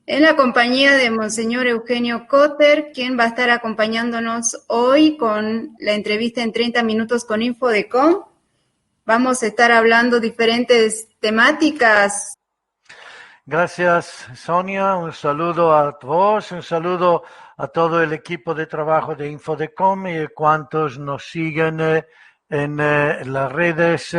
en la compañía de Monseñor Eugenio Cotter, quien va a estar acompañándonos hoy con la entrevista en 30 minutos con Infodecom. Vamos a estar hablando diferentes temáticas. Gracias, Sonia. Un saludo a vos, un saludo a todo el equipo de trabajo de Infodecom y a cuantos nos siguen en las redes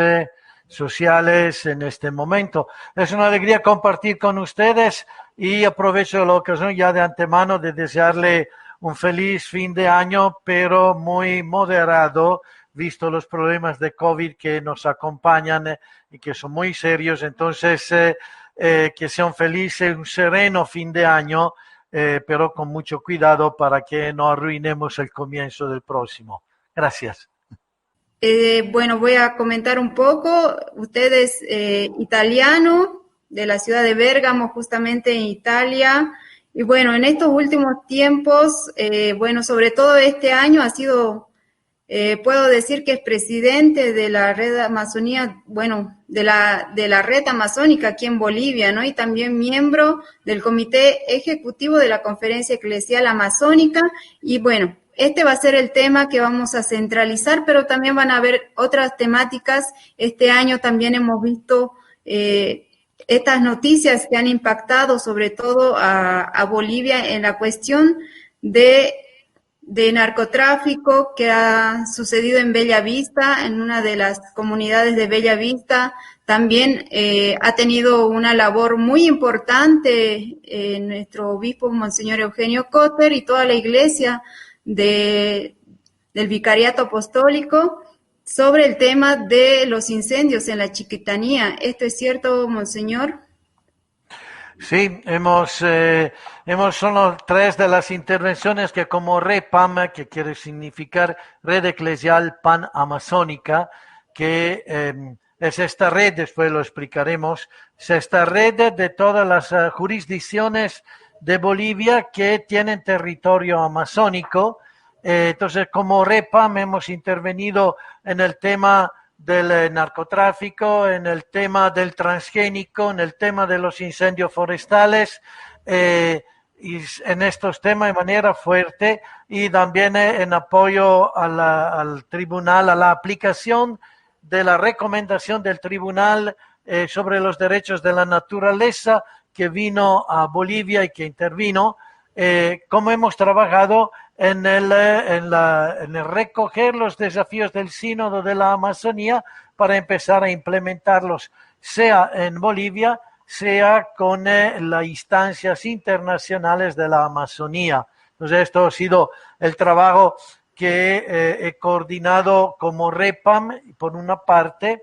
sociales en este momento. Es una alegría compartir con ustedes y aprovecho la ocasión ya de antemano de desearle un feliz fin de año, pero muy moderado, visto los problemas de COVID que nos acompañan y que son muy serios. Entonces, que sea un feliz y un sereno fin de año, pero con mucho cuidado para que no arruinemos el comienzo del próximo. Gracias. Bueno, voy a comentar un poco. Usted es italiano, de la ciudad de Bérgamo, justamente en Italia. Y bueno, en estos últimos tiempos, bueno, sobre todo este año ha sido, puedo decir que es presidente de la red Amazonía, bueno, de la red amazónica aquí en Bolivia, ¿no? Y también miembro del comité ejecutivo de la Conferencia Eclesial Amazónica. Y bueno, este va a ser el tema que vamos a centralizar, pero también van a haber otras temáticas. Este año también hemos visto estas noticias que han impactado sobre todo a Bolivia en la cuestión de narcotráfico que ha sucedido en Bellavista, en una de las comunidades de Bellavista. También ha tenido una labor muy importante nuestro obispo, Monseñor Eugenio Cotter, y toda la iglesia del Vicariato Apostólico sobre el tema de los incendios en la Chiquitanía. ¿Esto es cierto, Monseñor? Sí, son tres de las intervenciones que como REPAM, que quiere significar Red Eclesial Pan-Amazónica, que es esta red, después lo explicaremos, es esta red de todas las jurisdicciones de Bolivia que tienen territorio amazónico. Entonces, como REPAM hemos intervenido en el tema del narcotráfico, en el tema del transgénico, en el tema de los incendios forestales, y en estos temas de manera fuerte, y también en apoyo al tribunal, a la aplicación de la recomendación del tribunal sobre los derechos de la naturaleza que vino a Bolivia y que intervino, cómo hemos trabajado en el recoger los desafíos del Sínodo de la Amazonía para empezar a implementarlos, sea en Bolivia, sea con las instancias internacionales de la Amazonía. Entonces, esto ha sido el trabajo que he coordinado como REPAM, por una parte.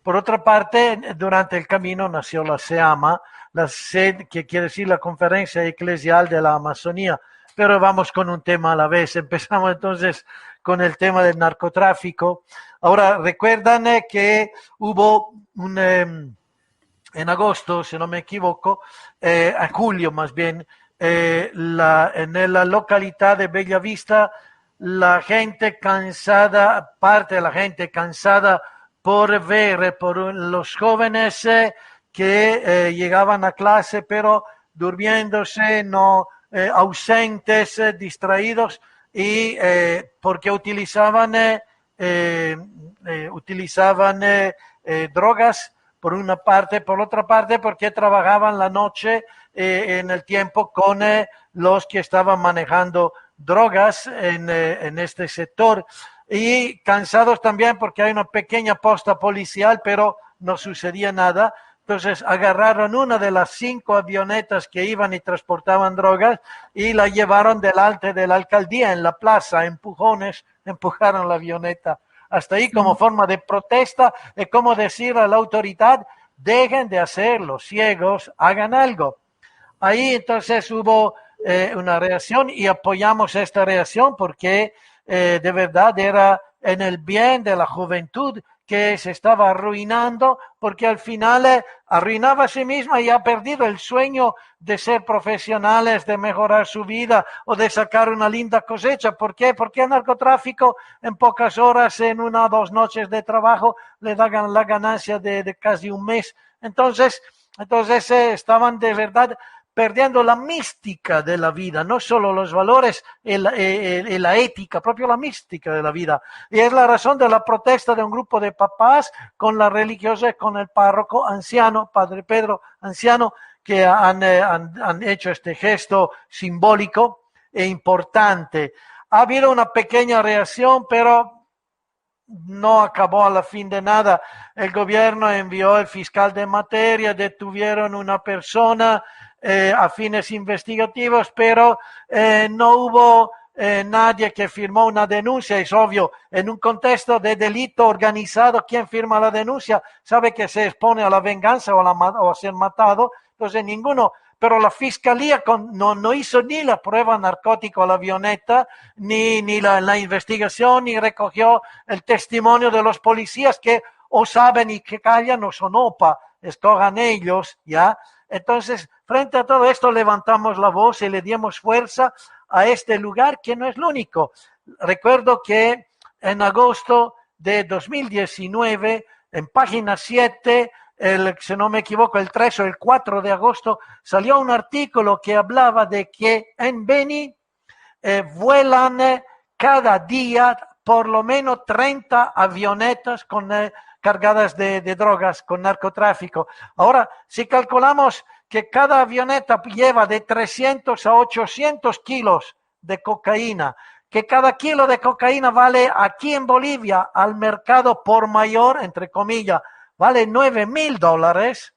Por otra parte, durante el camino nació la SEAMA, la SED, que quiere decir la Conferencia Eclesial de la Amazonía. Pero vamos con un tema a la vez. Empezamos entonces con el tema del narcotráfico. Ahora, recuerdan que hubo en agosto, si no me equivoco, a julio más bien, en la localidad de Bellavista, la gente cansada, parte de la gente cansada por ver por los jóvenes que llegaban a clase pero durmiéndose, no ausentes, distraídos, y porque utilizaban drogas por una parte, por otra parte porque trabajaban la noche en el tiempo con los que estaban manejando drogas en este sector, y cansados también porque hay una pequeña posta policial pero no sucedía nada. Entonces agarraron una de las 5 avionetas que iban y transportaban drogas y la llevaron delante de la alcaldía en la plaza, empujones, empujaron la avioneta hasta ahí como forma de protesta, de cómo decir a la autoridad: dejen de hacerlo, ciegos, hagan algo. Ahí entonces hubo una reacción y apoyamos esta reacción porque de verdad era en el bien de la juventud que se estaba arruinando, porque al final arruinaba a sí misma y ha perdido el sueño de ser profesionales, de mejorar su vida o de sacar una linda cosecha. ¿Por qué? Porque el narcotráfico en pocas horas, en 1 o 2 noches de trabajo, le dan la ganancia de casi un mes. Entonces estaban de verdad perdiendo la mística de la vida, no solo los valores y la ética, proprio la mística de la vida. Y es la razón de la protesta de un grupo de papás con la religiosa y con el párroco anciano, Padre Pedro anciano, que han hecho este gesto simbólico e importante. Ha habido una pequeña reacción, pero no acabó a la fin de nada. El gobierno envió el fiscal de materia, detuvieron una persona a fines investigativos, pero no hubo nadie que firmó una denuncia. Es obvio, en un contexto de delito organizado, quien firma la denuncia sabe que se expone a la venganza o a ser matado, entonces ninguno. Pero la fiscalía no hizo ni la prueba narcótica a la avioneta, ni la investigación, ni recogió el testimonio de los policías que o saben y que callan o son OPA, escojan ellos, ¿ya? Entonces, frente a todo esto, levantamos la voz y le dimos fuerza a este lugar, que no es lo único. Recuerdo que en agosto de 2019, en página 7, si no me equivoco, el 3 o el 4 de agosto, salió un artículo que hablaba de que en Beni vuelan cada día por lo menos 30 avionetas cargadas de drogas, con narcotráfico. Ahora, si calculamos que cada avioneta lleva de 300 a 800 kilos de cocaína, que cada kilo de cocaína vale aquí en Bolivia al mercado por mayor, entre comillas, vale $9,000,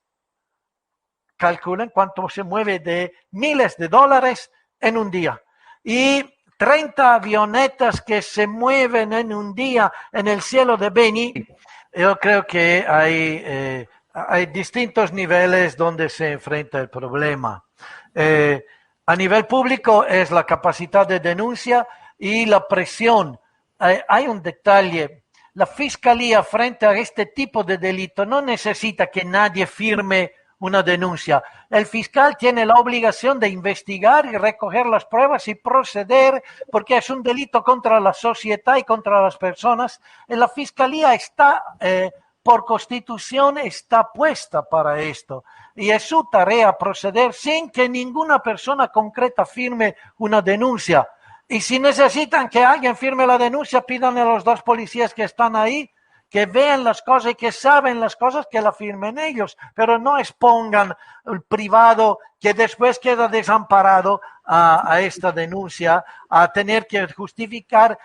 calculen cuánto se mueve de miles de dólares en un día. Y 30 avionetas que se mueven en un día en el cielo de Beni, yo creo que hay distintos niveles donde se enfrenta el problema. A nivel público es la capacidad de denuncia y la presión. Hay un detalle. La fiscalía frente a este tipo de delito no necesita que nadie firme una denuncia. El fiscal tiene la obligación de investigar y recoger las pruebas y proceder, porque es un delito contra la sociedad y contra las personas. Y la fiscalía está, por constitución, está puesta para esto. Y es su tarea proceder sin que ninguna persona concreta firme una denuncia. Y si necesitan que alguien firme la denuncia, pidan a los 2 policías que están ahí, que vean las cosas y que saben las cosas, que la firmen ellos, pero no expongan el privado que después queda desamparado a esta denuncia, a tener que justificar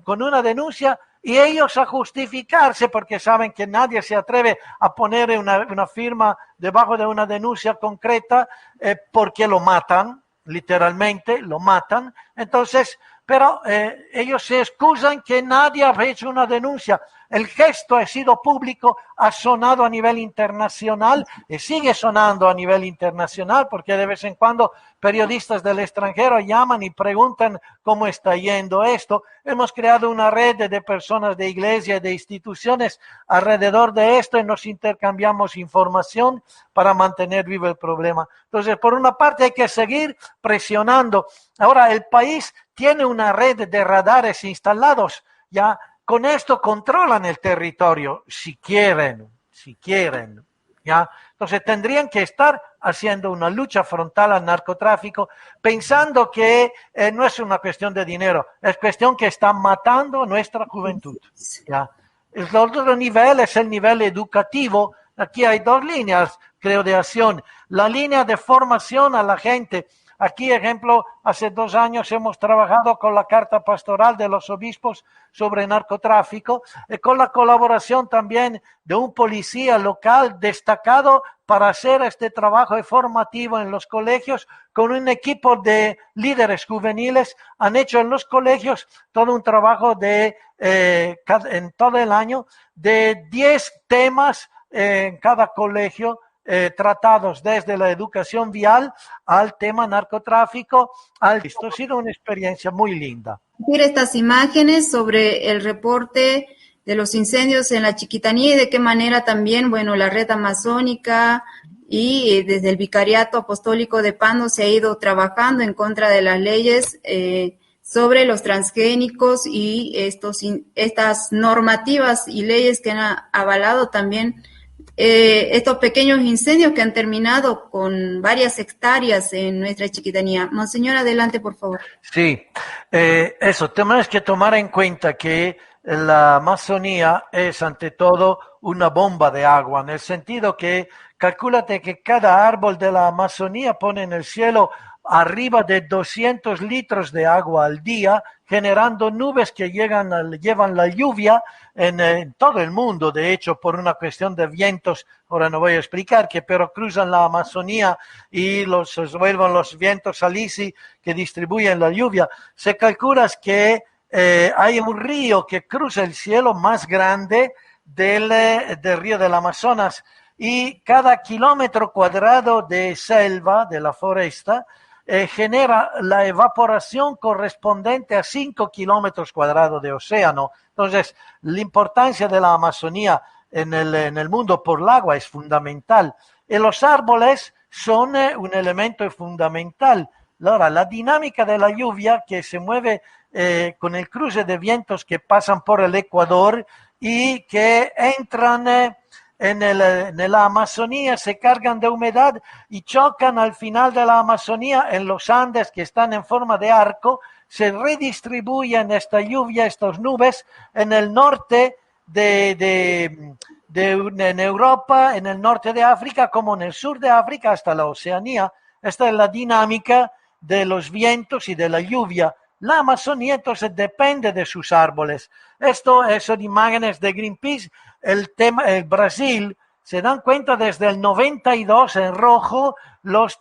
con una denuncia y ellos a justificarse porque saben que nadie se atreve a poner una firma debajo de una denuncia concreta porque lo matan. Literalmente lo matan. Entonces, pero ellos se excusan que nadie ha hecho una denuncia. El gesto ha sido público, ha sonado a nivel internacional y sigue sonando a nivel internacional porque de vez en cuando periodistas del extranjero llaman y preguntan cómo está yendo esto. Hemos creado una red de personas de iglesia y de instituciones alrededor de esto y nos intercambiamos información para mantener vivo el problema. Entonces, por una parte hay que seguir presionando. Ahora, el país tiene una red de radares instalados, ya. Con esto controlan el territorio, si quieren, ¿ya? Entonces tendrían que estar haciendo una lucha frontal al narcotráfico, pensando que no es una cuestión de dinero, es cuestión que están matando nuestra juventud, ¿ya? El otro nivel es el nivel educativo. Aquí hay 2 líneas, creo, de acción. La línea de formación a la gente. Aquí, ejemplo, hace 2 años hemos trabajado con la carta pastoral de los obispos sobre narcotráfico, con la colaboración también de un policía local destacado para hacer este trabajo formativo en los colegios, con un equipo de líderes juveniles. Han hecho en los colegios todo un trabajo en todo el año de 10 temas en cada colegio, tratados desde la educación vial al tema narcotráfico. Esto ha sido una experiencia muy linda. Estas imágenes sobre el reporte de los incendios en la Chiquitanía y de qué manera también, bueno, la red amazónica y desde el Vicariato Apostólico de Pando se ha ido trabajando en contra de las leyes sobre los transgénicos y estas normativas y leyes que han avalado también estos pequeños incendios que han terminado con varias hectáreas en nuestra Chiquitanía. Monseñor, adelante, por favor. Sí, eso, tenemos que tomar en cuenta que la Amazonía es ante todo una bomba de agua, en el sentido que calcúlate que cada árbol de la Amazonía pone en el cielo arriba de 200 litros de agua al día, generando nubes que llevan la lluvia en todo el mundo, de hecho, por una cuestión de vientos, ahora no voy a explicar, pero cruzan la Amazonía y se vuelven los vientos alisi que distribuyen la lluvia. Se calcula que hay un río que cruza el cielo más grande del río del Amazonas, y cada kilómetro cuadrado de selva, de la foresta, genera la evaporación correspondiente a 5 kilómetros cuadrados de océano. Entonces, la importancia de la Amazonía en el mundo por el agua es fundamental. Y los árboles son un elemento fundamental. Ahora, la dinámica de la lluvia que se mueve con el cruce de vientos que pasan por el Ecuador y que entran en la Amazonía, se cargan de humedad y chocan al final de la Amazonía en los Andes, que están en forma de arco, se redistribuyen esta lluvia, estas nubes, en el norte en Europa, en el norte de África, como en el sur de África, hasta la Oceanía. Esta es la dinámica de los vientos y de la lluvia. La Amazonía entonces depende de sus árboles. Esto son imágenes de Greenpeace. El Brasil, se dan cuenta desde el 92 en rojo los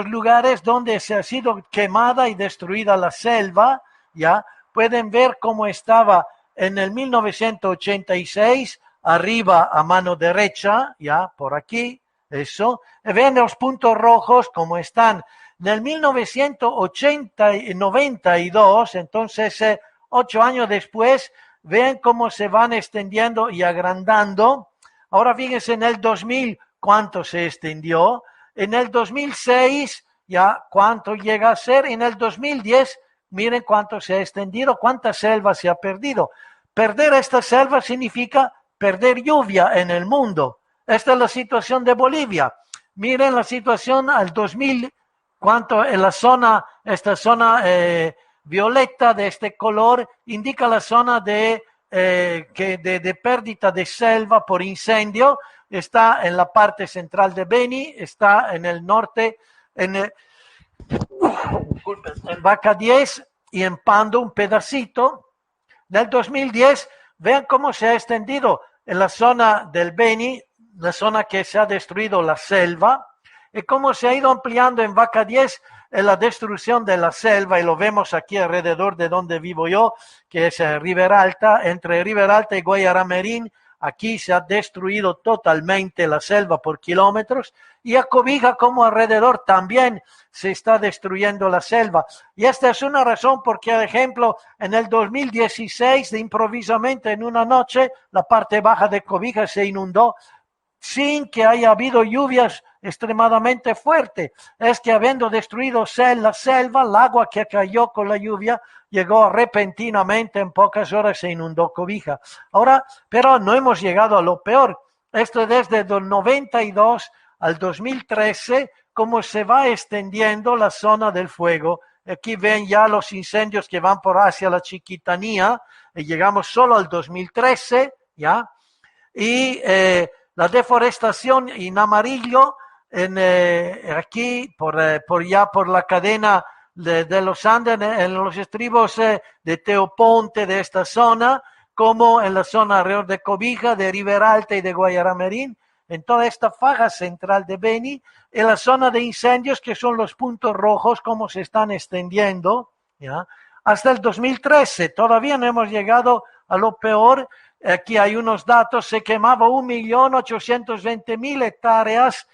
lugares donde se ha sido quemada y destruida la selva, ¿ya? Pueden ver cómo estaba en el 1986, arriba a mano derecha, ya, por aquí, eso. Ven los puntos rojos como están. En el 1992, entonces 8 años después, ven cómo se van extendiendo y agrandando. Ahora fíjense en el 2000 cuánto se extendió. En el 2006 ya cuánto llega a ser. En el 2010 miren cuánto se ha extendido, cuánta selva se ha perdido. Perder esta selva significa perder lluvia en el mundo. Esta es la situación de Bolivia. Miren la situación al 2000, cuánto en la zona, esta zona violeta de este color indica la zona de pérdida de selva por incendio. Está en la parte central de Beni, está en el norte, en Vaca 10 y en Pando un pedacito. En el 2010, vean cómo se ha extendido en la zona del Beni, la zona que se ha destruido la selva, y cómo se ha ido ampliando en Vaca 10 en la destrucción de la selva, y lo vemos aquí alrededor de donde vivo yo, que es Ribera Alta. Entre Ribera Alta y Guayaramerín, aquí se ha destruido totalmente la selva por kilómetros, y a Cobija como alrededor también se está destruyendo la selva. Y esta es una razón porque, por ejemplo, en el 2016, de improvisamente en una noche, la parte baja de Cobija se inundó sin que haya habido lluvias extremadamente fuertes. Es que habiendo destruido la selva, el agua que cayó con la lluvia llegó repentinamente, en pocas horas se inundó Cobija. Ahora, pero no hemos llegado a lo peor. Esto desde el 92 al 2013, cómo se va extendiendo la zona del fuego. Aquí ven ya los incendios que van por hacia la Chiquitanía, y llegamos solo al 2013, ¿ya? Y la deforestación en amarillo, aquí por la cadena de los Andes, en los estribos de Teoponte, de esta zona, como en la zona alrededor de Cobija, de Ribera Alta y de Guayaramerín, en toda esta faja central de Beni, en la zona de incendios, que son los puntos rojos, como se están extendiendo, ¿ya? Hasta el 2013, todavía no hemos llegado a lo peor. Aquí hay unos datos, se quemaba 1.820.000 hectáreas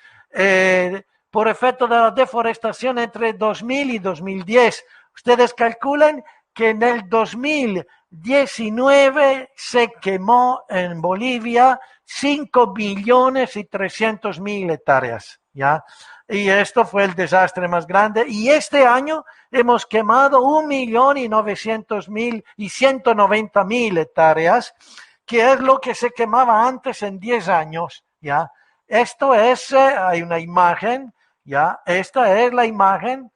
por efecto de la deforestación entre 2000 y 2010. Ustedes calculan que en el 2019 se quemó en Bolivia 5.300.000 hectáreas, ¿ya? Y esto fue el desastre más grande. Y este año hemos quemado 1.900.000 y 190.000 hectáreas, que es lo que se quemaba antes en 10 años, ¿ya? Esto es, hay una imagen, ¿ya? Esta es la imagen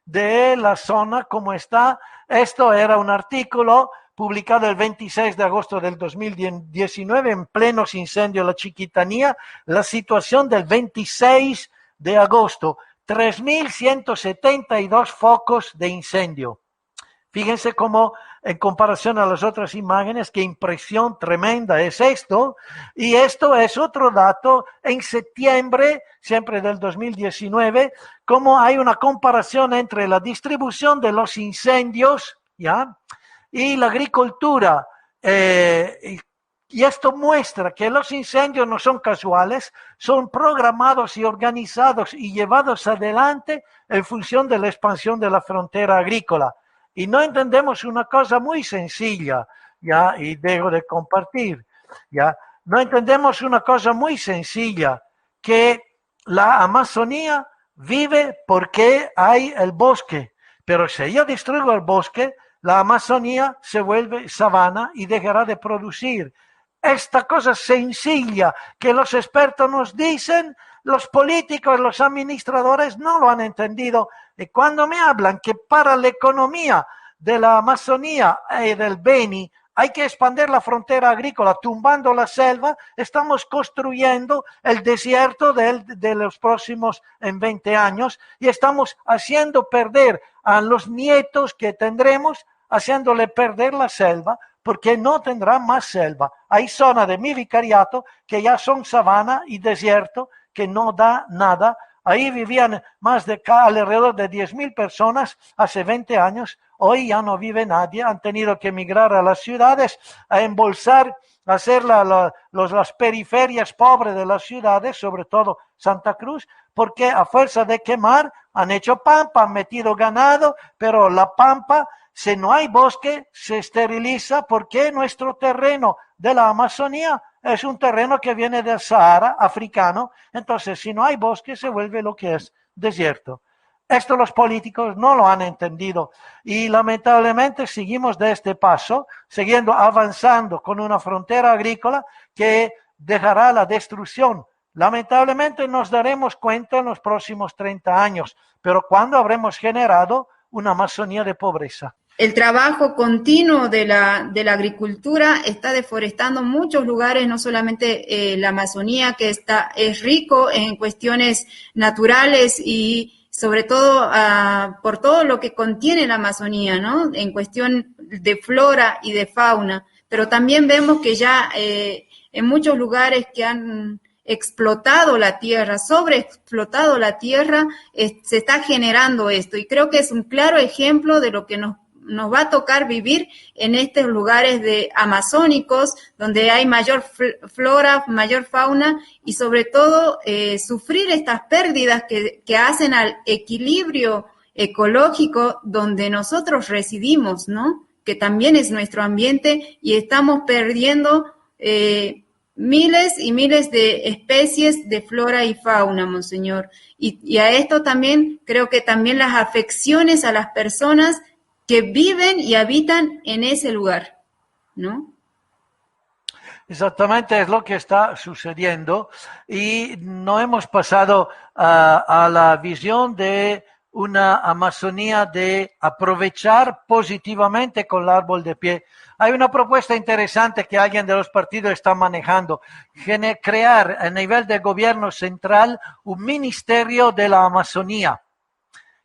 de la zona como está. Esto era un artículo publicado el 26 de agosto del 2019 en plenos incendios La Chiquitanía, la situación del 26 de agosto, 3.172 focos de incendio. Fíjense cómo, en comparación a las otras imágenes, qué impresión tremenda es esto. Y esto es otro dato en septiembre, siempre del 2019, cómo hay una comparación entre la distribución de los incendios, ¿ya?, y la agricultura. Y esto muestra que los incendios no son casuales, son programados y organizados y llevados adelante en función de la expansión de la frontera agrícola. Y no entendemos una cosa muy sencilla, ¿ya? Y dejo de compartir, ¿ya? No entendemos una cosa muy sencilla, que la Amazonía vive porque hay el bosque, pero si yo destruyo el bosque, la Amazonía se vuelve sabana y dejará de producir. Esta cosa sencilla que los expertos nos dicen, los políticos, los administradores no lo han entendido. Y cuando me hablan que para la economía de la Amazonía y del Beni hay que expandir la frontera agrícola, tumbando la selva, estamos construyendo el desierto de los próximos 20 años y estamos haciendo perder a los nietos que tendremos, haciéndole perder la selva, porque no tendrá más selva. Hay zonas de mi vicariato que ya son sabana y desierto, que no da nada. Ahí vivían alrededor de 10.000 personas hace 20 años. Hoy ya no vive nadie. Han tenido que emigrar a las ciudades, a embolsar, a hacer las periferias pobres de las ciudades, sobre todo Santa Cruz, porque a fuerza de quemar han hecho pampa, han metido ganado, pero la pampa, si no hay bosque, se esteriliza, porque nuestro terreno de la Amazonía es un terreno que viene del Sahara africano. Entonces, si no hay bosque, se vuelve lo que es desierto. Esto los políticos no lo han entendido y lamentablemente seguimos de este paso, siguiendo avanzando con una frontera agrícola que dejará la destrucción. Lamentablemente nos daremos cuenta en los próximos 30 años, pero ¿cuándo habremos generado una Amazonía de pobreza? El trabajo continuo de la agricultura está deforestando muchos lugares, no solamente la Amazonía, que es rico en cuestiones naturales y sobre todo por todo lo que contiene la Amazonía, ¿no? En cuestión de flora y de fauna. Pero también vemos que ya en muchos lugares que han explotado la tierra, sobreexplotado la tierra, se está generando esto. Y creo que es un claro ejemplo de lo que nos va a tocar vivir en estos lugares amazónicos, donde hay mayor flora, mayor fauna y sobre todo sufrir estas pérdidas que hacen al equilibrio ecológico donde nosotros residimos, ¿no? Que también es nuestro ambiente y estamos perdiendo miles y miles de especies de flora y fauna, monseñor. Y a esto también creo que también las afecciones a las personas que viven y habitan en ese lugar, ¿no? Exactamente, es lo que está sucediendo y no hemos pasado a la visión de una Amazonía de aprovechar positivamente con el árbol de pie. Hay una propuesta interesante que alguien de los partidos está manejando, crear a nivel de gobierno central un ministerio de la Amazonía,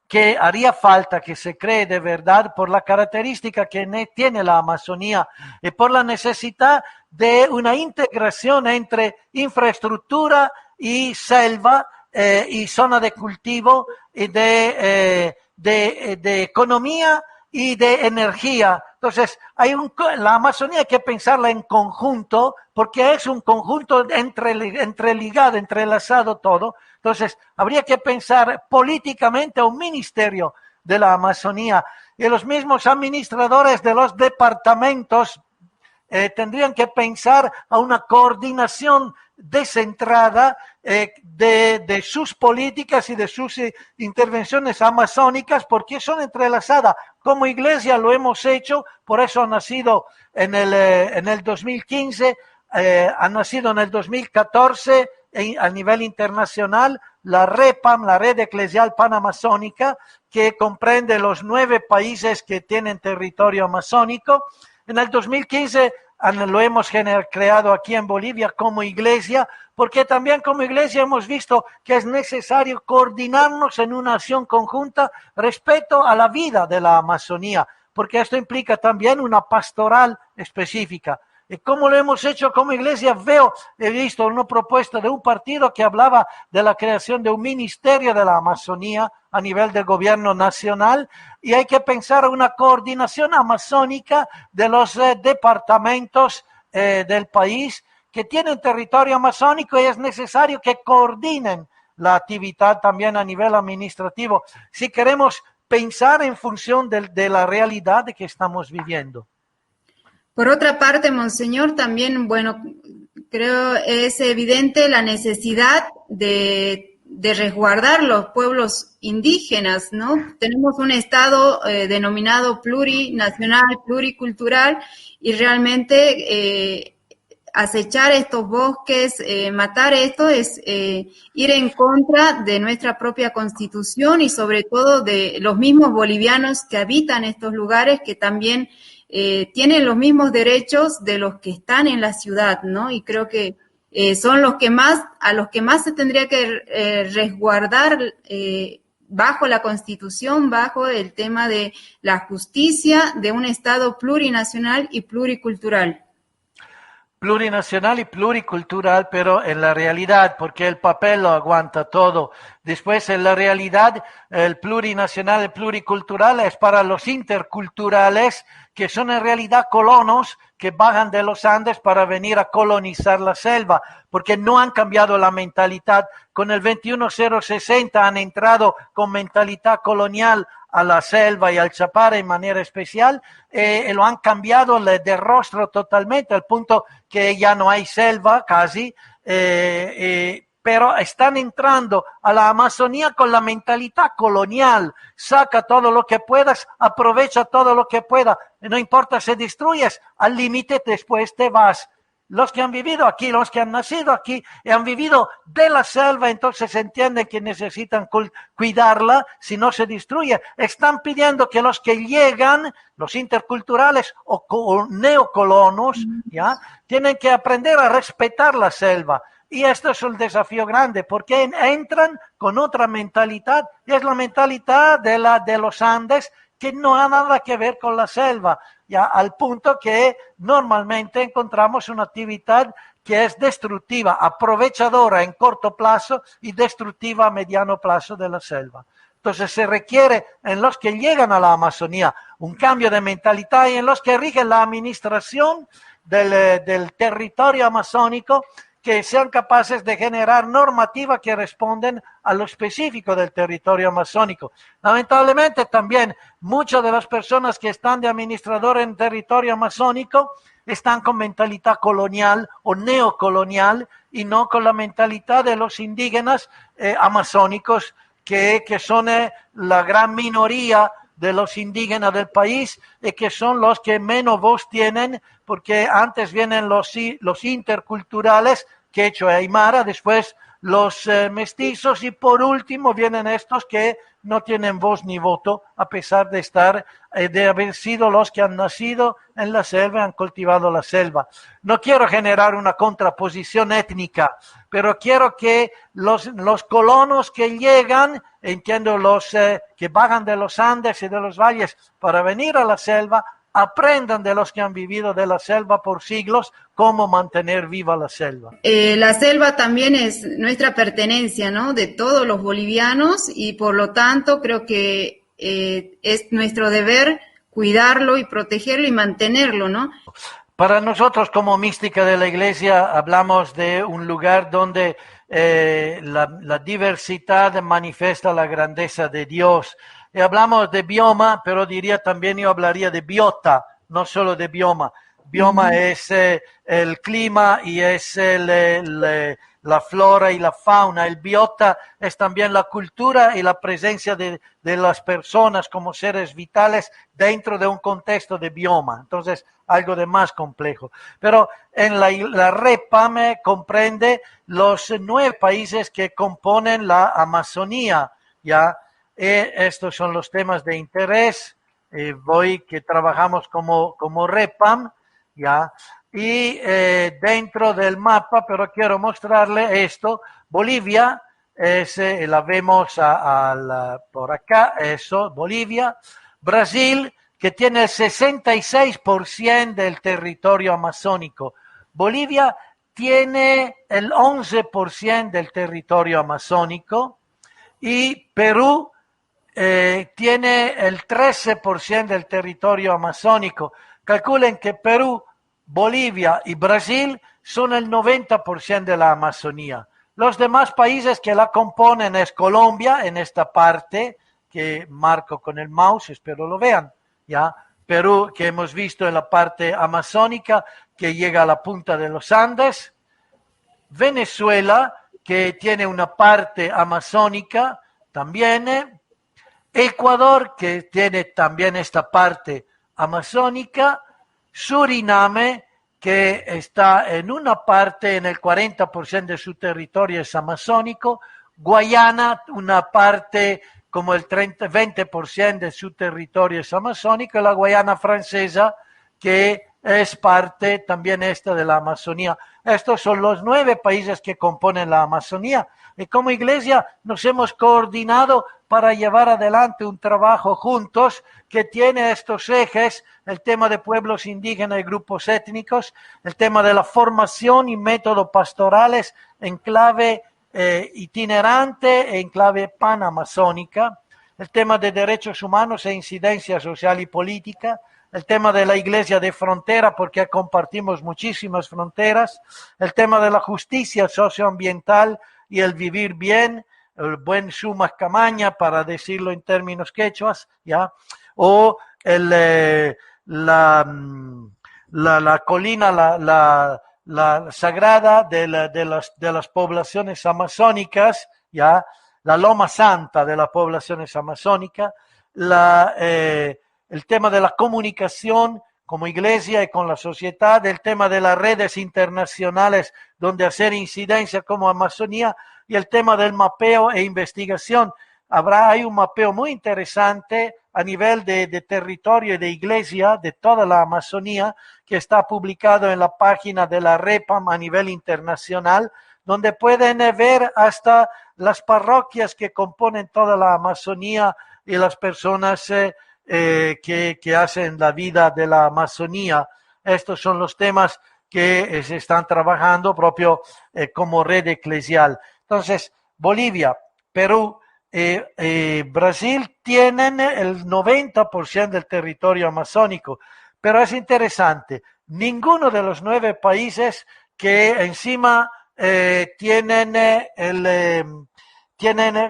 que haría falta que se cree de verdad por la característica que tiene la Amazonía y por la necesidad de una integración entre infraestructura y selva y zona de cultivo y de economía y de energía. Entonces, la Amazonía hay que pensarla en conjunto, porque es un conjunto entreligado, entrelazado todo. Entonces, habría que pensar políticamente un ministerio de la Amazonía y los mismos administradores de los departamentos tendrían que pensar a una coordinación descentrada de sus políticas y de sus intervenciones amazónicas, porque son entrelazadas. Como iglesia lo hemos hecho, por eso ha nacido en el 2015, ha nacido en el 2014 a nivel internacional la REPAM, la Red Eclesial Panamazónica, que comprende los 9 países que tienen territorio amazónico. En el 2015 lo hemos creado aquí en Bolivia como iglesia, porque también como iglesia hemos visto que es necesario coordinarnos en una acción conjunta respecto a la vida de la Amazonía, porque esto implica también una pastoral específica. Y como lo hemos hecho como iglesia, he visto una propuesta de un partido que hablaba de la creación de un ministerio de la Amazonía a nivel del gobierno nacional, y hay que pensar en una coordinación amazónica de los departamentos del país que tienen territorio amazónico, y es necesario que coordinen la actividad también a nivel administrativo si queremos pensar en función de la realidad que estamos viviendo. Por otra parte, Monseñor, también, bueno, creo es evidente la necesidad de resguardar los pueblos indígenas, ¿no? Tenemos un Estado denominado plurinacional, pluricultural, y realmente acechar estos bosques, matar esto, es ir en contra de nuestra propia Constitución y sobre todo de los mismos bolivianos que habitan estos lugares, que también tienen los mismos derechos de los que están en la ciudad, ¿no? Y creo que son a los que más se tendría que resguardar bajo la Constitución, bajo el tema de la justicia de un Estado plurinacional y pluricultural. Plurinacional y pluricultural, pero en la realidad, porque el papel lo aguanta todo. Después, en la realidad, el plurinacional y pluricultural es para los interculturales, que son en realidad colonos que bajan de los Andes para venir a colonizar la selva, porque no han cambiado la mentalidad. Con el 21060 han entrado con mentalidad colonial a la selva y al Chapare en manera especial, lo han cambiado de rostro totalmente, al punto que ya no hay selva casi, pero están entrando a la Amazonía con la mentalidad colonial. Saca todo lo que puedas, aprovecha todo lo que pueda, no importa si destruyes, al límite después te vas. Los que han vivido aquí, los que han nacido aquí y han vivido de la selva, entonces entienden que necesitan cuidarla si no se destruye. Están pidiendo que los que llegan, los interculturales o neocolonos, ¿ya?, tienen que aprender a respetar la selva. Y esto es un desafío grande, porque entran con otra mentalidad, y es la mentalidad de los Andes, que no ha nada que ver con la selva, ya, al punto que normalmente encontramos una actividad que es destructiva, aprovechadora en corto plazo y destructiva a mediano plazo de la selva. Entonces se requiere en los que llegan a la Amazonía un cambio de mentalidad, y en los que rigen la administración del territorio amazónico, que sean capaces de generar normativas que responden a lo específico del territorio amazónico. Lamentablemente también muchas de las personas que están de administrador en territorio amazónico están con mentalidad colonial o neocolonial, y no con la mentalidad de los indígenas amazónicos, que son la gran minoría de los indígenas del país, y que son los que menos voz tienen, porque antes vienen los interculturales, quechua y aymara, después los mestizos, y por último vienen estos que no tienen voz ni voto, a pesar de haber sido los que han nacido en la selva y han cultivado la selva. No quiero generar una contraposición étnica, pero quiero que los colonos que llegan, entiendo los que bajan de los Andes y de los valles para venir a la selva, aprendan de los que han vivido de la selva por siglos cómo mantener viva la selva. La selva también es nuestra pertenencia, ¿no?, de todos los bolivianos, y por lo tanto creo que es nuestro deber cuidarlo y protegerlo y mantenerlo, ¿no? Para nosotros, como mística de la Iglesia, hablamos de un lugar donde la diversidad manifiesta la grandeza de Dios. Y hablamos de bioma, pero yo hablaría de biota, no solo de bioma. Bioma es el clima y es la flora y la fauna. El biota es también la cultura y la presencia de las personas como seres vitales dentro de un contexto de bioma. Entonces, algo de más complejo. Pero en la REPAM comprende los 9 países que componen la Amazonía, ¿ya? Estos son los temas de interés. Que trabajamos como REPAM, ¿ya? Y dentro del mapa, pero quiero mostrarle esto, Bolivia, la vemos por acá, eso, Bolivia, Brasil, que tiene el 66% del territorio amazónico. Bolivia tiene el 11% del territorio amazónico y Perú tiene el 13% del territorio amazónico. Calculen que Perú, Bolivia y Brasil son el 90% de la Amazonía. Los demás países que la componen es Colombia, en esta parte, que marco con el mouse, espero lo vean, ¿ya? Perú, que hemos visto en la parte amazónica, que llega a la punta de los Andes. Venezuela, que tiene una parte amazónica también. Ecuador, que tiene también esta parte amazónica. Suriname, que está en una parte, en el 40% de su territorio es amazónico. Guayana, una parte como el 20% de su territorio es amazónico. Y la Guayana francesa, que es parte también esta de la Amazonía. Estos son los 9 países que componen la Amazonía. Y como iglesia nos hemos coordinado para llevar adelante un trabajo juntos que tiene estos ejes: el tema de pueblos indígenas y grupos étnicos, el tema de la formación y métodos pastorales en clave itinerante e en clave panamazónica, el tema de derechos humanos e incidencia social y política, el tema de la iglesia de frontera, porque compartimos muchísimas fronteras, el tema de la justicia socioambiental y el vivir bien, el buen sumas camaña, para decirlo en términos quechuas, ¿ya? O la colina, la sagrada de las poblaciones amazónicas, ¿ya? La loma santa de las poblaciones amazónicas, el tema de la comunicación como iglesia y con la sociedad, el tema de las redes internacionales donde hacer incidencia como Amazonía, y el tema del mapeo e investigación. Hay un mapeo muy interesante a nivel de territorio y de iglesia de toda la Amazonía, que está publicado en la página de la REPAM a nivel internacional, donde pueden ver hasta las parroquias que componen toda la Amazonía y las personas que hacen la vida de la Amazonía. Estos son los temas que se están trabajando propio como red eclesial. Entonces, Bolivia, Perú, Brasil tienen el 90% del territorio amazónico, pero es interesante, ninguno de los 9 países que encima tienen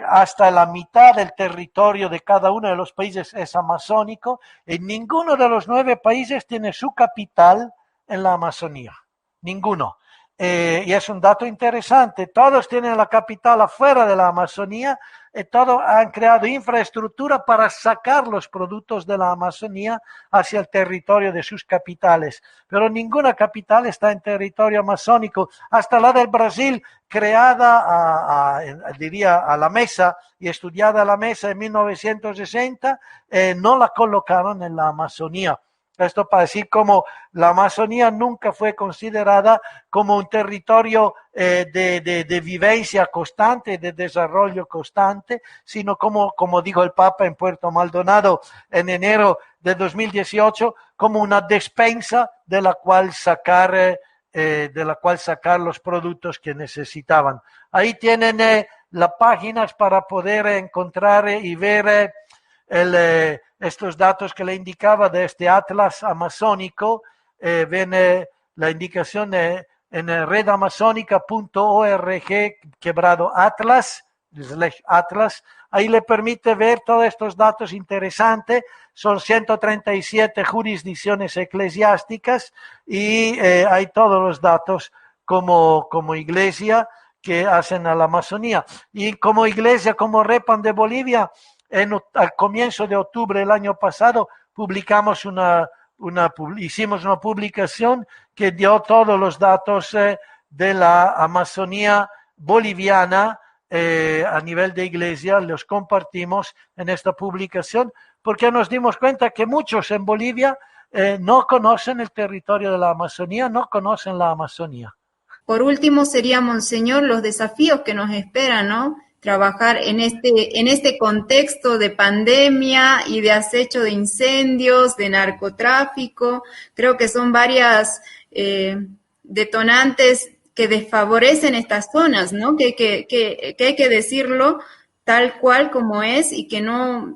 hasta la mitad del territorio de cada uno de los países es amazónico, y ninguno de los 9 países tiene su capital en la Amazonía, ninguno. Y es un dato interesante, todos tienen la capital afuera de la Amazonía, y todos han creado infraestructura para sacar los productos de la Amazonía hacia el territorio de sus capitales, pero ninguna capital está en territorio amazónico, hasta la del Brasil, creada diría a la mesa y estudiada a la mesa en 1960, no la colocaron en la Amazonía. Esto para decir como la Amazonía nunca fue considerada como un territorio de vivencia constante, de desarrollo constante, sino como dijo el Papa en Puerto Maldonado en enero de 2018, como una despensa de la cual sacar los productos que necesitaban. Ahí tienen las páginas para poder encontrar y ver estos datos que le indicaba de este atlas amazónico. Ven la indicación en redamazónica.org /atlas, Ahí le permite ver todos estos datos interesantes. Son 137 jurisdicciones eclesiásticas y hay todos los datos como iglesia que hacen a la Amazonía. Y como iglesia, como Repam de Bolivia, al comienzo de octubre del año pasado publicamos hicimos una publicación que dio todos los datos de la Amazonía boliviana a nivel de iglesia, los compartimos en esta publicación porque nos dimos cuenta que muchos en Bolivia no conocen el territorio de la Amazonía, no conocen la Amazonía. Por último, sería, Monseñor, los desafíos que nos esperan, ¿no? Trabajar en este contexto de pandemia y de acecho de incendios, de narcotráfico. Creo que son varias detonantes que desfavorecen estas zonas, ¿no? Que hay que decirlo tal cual como es y que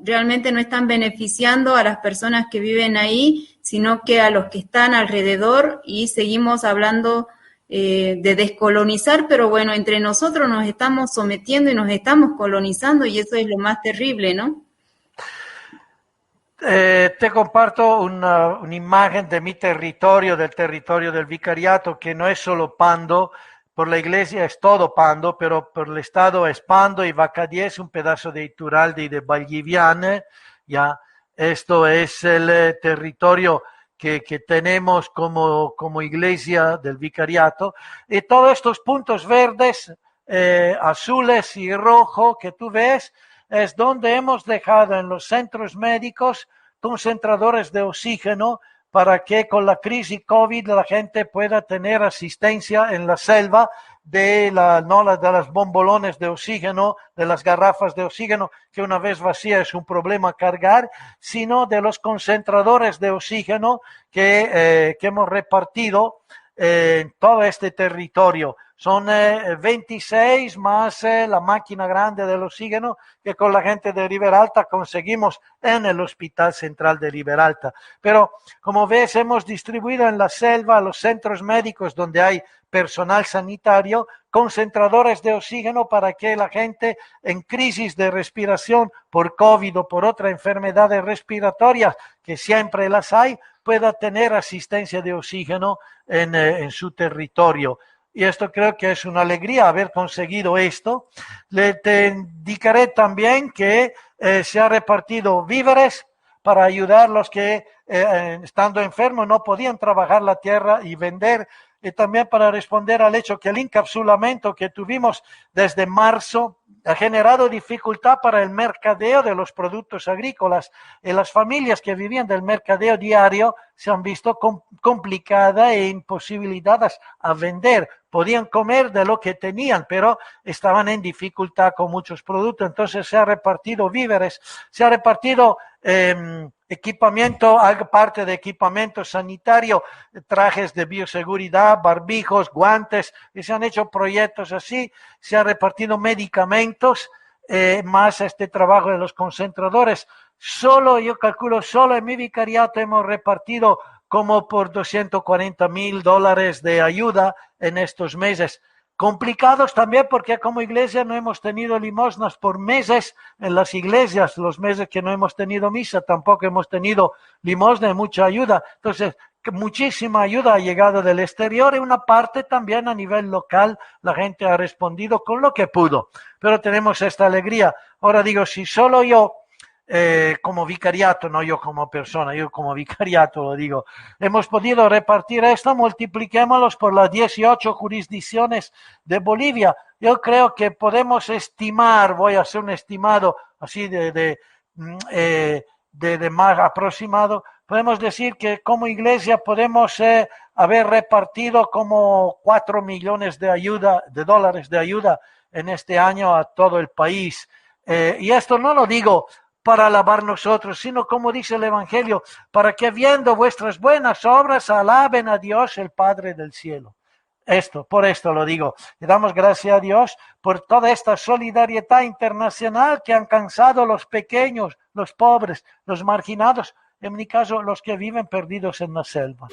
realmente no están beneficiando a las personas que viven ahí, sino que a los que están alrededor, y seguimos hablando de descolonizar, pero bueno, entre nosotros nos estamos sometiendo y nos estamos colonizando, y eso es lo más terrible, ¿no? Te comparto una imagen de mi territorio, del territorio del vicariato, que no es solo Pando. Por la iglesia es todo Pando, pero por el estado es Pando y Vaca-10, un pedazo de Iturralde y de Valdiviana. Ya, esto es el territorio que tenemos como iglesia del vicariato. Y todos estos puntos verdes, azules y rojo que tú ves, es donde hemos dejado en los centros médicos concentradores de oxígeno para que con la crisis COVID la gente pueda tener asistencia en la selva no de las bombolones de oxígeno, de las garrafas de oxígeno, que una vez vacía es un problema cargar, sino de los concentradores de oxígeno que hemos repartido en todo este territorio. Son 26 más la máquina grande del oxígeno que con la gente de Riberalta conseguimos en el Hospital Central de Riberalta. Pero como ves, hemos distribuido en la selva, a los centros médicos donde hay personal sanitario, concentradores de oxígeno para que la gente en crisis de respiración por COVID o por otras enfermedades respiratorias, que siempre las hay, pueda tener asistencia de oxígeno en su territorio. Y esto creo que es una alegría haber conseguido esto. Te indicaré también que se ha repartido víveres para ayudar a los que estando enfermos no podían trabajar la tierra y vender, y también para responder al hecho que el encapsulamiento que tuvimos desde marzo ha generado dificultad para el mercadeo de los productos agrícolas, y las familias que vivían del mercadeo diario se han visto complicadas e imposibilitadas a vender. Podían comer de lo que tenían, pero estaban en dificultad con muchos productos. Entonces se ha repartido víveres, se ha repartido equipamiento, parte de equipamiento sanitario, trajes de bioseguridad, barbijos, guantes, y se han hecho proyectos así. Se han repartido medicamentos, más este trabajo de los concentradores. Yo calculo, solo en mi vicariato hemos repartido como por $240,000 de ayuda en estos meses. Complicados también porque como iglesia no hemos tenido limosnas por meses en las iglesias, los meses que no hemos tenido misa, tampoco hemos tenido limosna y mucha ayuda. Entonces, muchísima ayuda ha llegado del exterior, y una parte también a nivel local la gente ha respondido con lo que pudo. Pero tenemos esta alegría. Ahora digo, si solo yo como vicariato, no yo como persona, yo como vicariato lo digo, hemos podido repartir esto, multipliquémoslos por las 18 jurisdicciones de Bolivia. Yo creo que podemos estimar, voy a hacer un estimado así de más aproximado, podemos decir que como iglesia podemos haber repartido como 4 millones de dólares de ayuda en este año a todo el país. Y esto no lo digo para alabar nosotros, sino como dice el Evangelio, para que viendo vuestras buenas obras alaben a Dios el Padre del cielo. Por esto lo digo. Le damos gracias a Dios por toda esta solidaridad internacional que han alcanzado los pequeños, los pobres, los marginados, en mi caso los que viven perdidos en la selva.